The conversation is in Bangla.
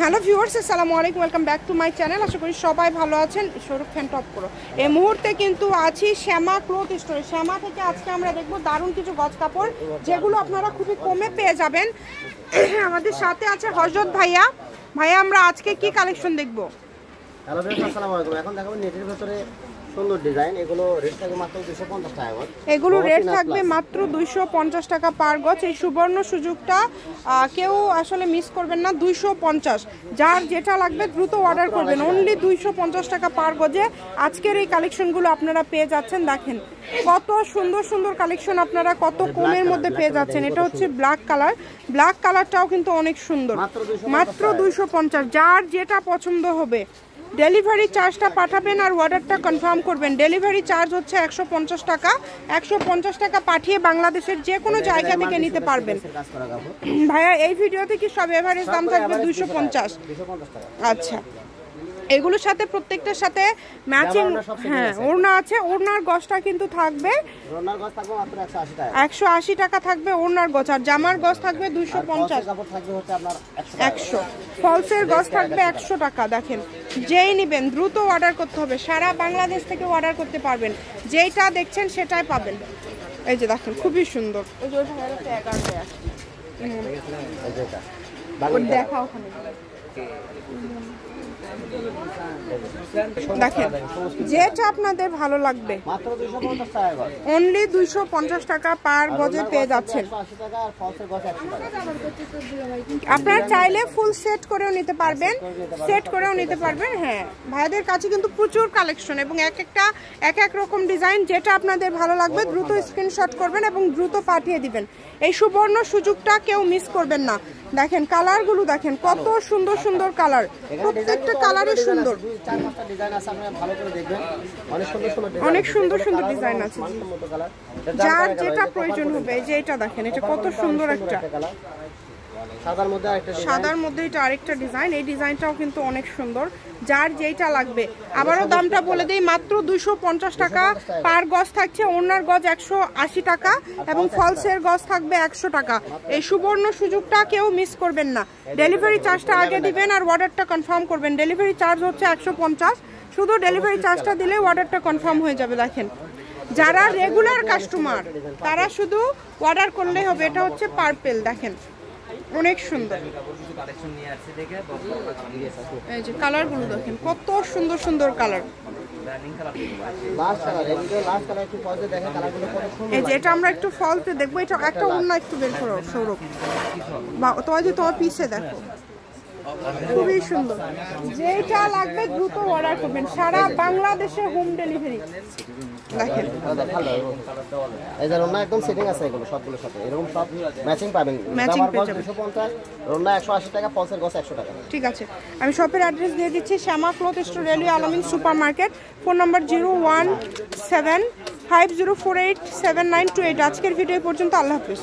হ্যালো ভিউয়ার্স, আসসালামু আলাইকুম, welcome back to my channel. আশা করি সবাই ভালো আছেন। সৌরভ ফ্যান টপ করো। এই মুহূর্তে কিন্তু আছি শ্যামা ক্লথ স্টোরে। শ্যামা থেকে আজকে আমরা দেখব দারুণ কিছু গজ কাপড়, যেগুলো আপনারা খুবই কমে পেয়ে যাবেন। আমাদের সাথে আছে হযরত ভাইয়া। ভাইয়া, আমরা আজকে কি কালেকশন দেখব? হ্যালো ভিউয়ার্স, আসসালামু আলাইকুম। এখন দেখাবো নেটের ভিতরে সুন্দর ডিজাইন। এগুলো রেট থাকবে মাত্র 250 টাকা গজ। এগুলো রেট থাকবে মাত্র 250 টাকা পার গজ। এই সুবর্ণ সুযোগটা কেউ আসলে মিস করবেন না। 250, যার যেটা লাগবে দ্রুত অর্ডার করবেন। অনলি 250 টাকা পার গজে আজকের এই কালেকশনগুলো আপনারা পেয়ে যাচ্ছেন। দেখেন কত সুন্দর সুন্দর কালেকশন আপনারা কত কমের মধ্যে পেয়ে যাচ্ছেন। এটা হচ্ছে ব্ল্যাক কালার। ব্ল্যাক কালারটাও কিন্তু অনেক সুন্দর। মাত্র 250, যার যেটা পছন্দ হবে। ডেলিভারি চার্জটা পাঠাবেন আর অর্ডারটা কনফার্ম করবেন। ডেলিভারি চার্জ হচ্ছে 150 টাকা। 150 টাকা পাঠিয়ে বাংলাদেশের যে কোনো জায়গা থেকে নিতে পারবেন। ভাইয়া, এই ভিডিওতে কি সব এভারেজ দাম থাকবে 250? আচ্ছা, এগুলোর সাথে প্রত্যেকটার সাথে ম্যাচিং ওড়না আছে। ওড়নার গজটা কিন্তু থাকবে 180 টাকা থাকবে ওড়নার গজ, আর জামার গজ থাকবে 250। 100 ফলসের গজ থাকবে 100 টাকা। দেখেন, যেই নেবেন দ্রুত অর্ডার করতে হবে। সারা বাংলাদেশ থেকে অর্ডার করতে পারবেন। যেইটা দেখছেন সেটাই পাবেন। এই যে দেখেন, খুবই সুন্দর। এই যে দেখা ওখানে দেখেন, যেটা আপনাদের ভালো লাগবে অনলি 250 টাকা পার গজে পেয়ে যাচ্ছেন। আপনারা চাইলে ফুল সেট করেও নিতে পারবেন, হ্যাঁ, ভাইয়াদের কাছে কিন্তু প্রচুর কালেকশন এবং এক এক রকম ডিজাইন। যেটা আপনাদের ভালো লাগবে দ্রুত স্ক্রিনশট করবেন এবং দ্রুত পাঠিয়ে দিবেন। এই সুবর্ণ সুযোগটা কেউ মিস করবেন না। দেখেন কালারগুলো, দেখেন কত সুন্দর সুন্দর কালার। প্রত্যেকটা কালারই সুন্দর। অনেক সুন্দর সুন্দর ডিজাইন আছে। যার যেটা প্রয়োজন হবে। এই যে এটা দেখেন, এটা কত সুন্দর একটা সাদার মধ্যে এটা আরেকটা ডিজাইন। এই ডিজাইনটাও কিন্তু অনেক সুন্দর। যার যেটা লাগবে। আবারও দামটা বলে দেই, মাত্র 250 টাকা পার গজ থাকছে। ওড়নার গজ 180 টাকা এবং ফলসের গজ থাকবে 100 টাকা। এই সুবর্ণ সুযোগটা কেউ মিস করবেন না। ডেলিভারি চার্জটা আগে দিবেন আর অর্ডারটা কনফার্ম করবেন। ডেলিভারি চার্জ হচ্ছে 150। শুধু ডেলিভারি চার্জটা দিলে অর্ডারটা কনফার্ম হয়ে যাবে। দেখেন, যারা রেগুলার কাস্টমার তারা শুধু অর্ডার করলেই হবে। এটা হচ্ছে পার্পেল, দেখেন অনেক সুন্দর। এই যে কালারগুলো দেখেন, কত সুন্দর সুন্দর কালার। এই যে এটা আমরা একটু ফলতে দেখবো। এটা একটা অন্য একটু বের করো সৌরভ, তোমার যে তোমার পিছে দেখো, খুবই সুন্দর। যেটা লাগবে দ্রুত অর্ডার করবেন। সারা বাংলাদেশে হোম ডেলিভারি। দেখেন একদম সেটিং আছে। এগুলো সবগুলোর সাথে এরকম সব ম্যাচিং পাবেন। ম্যাচিং পেয়ে যাবেন। 250, রোনা 180 টাকা, ফলসের গজ 100 টাকা। ঠিক আছে, আমি শপের অ্যাড্রেস দিয়ে দিচ্ছি। শ্যামা ক্লথ স্টোর, রেলওয়ে আলামিন সুপার মার্কেট। Phone number 01750487928। আজকের ভিডিও পর্যন্ত। আল্লাহ হাফিজ।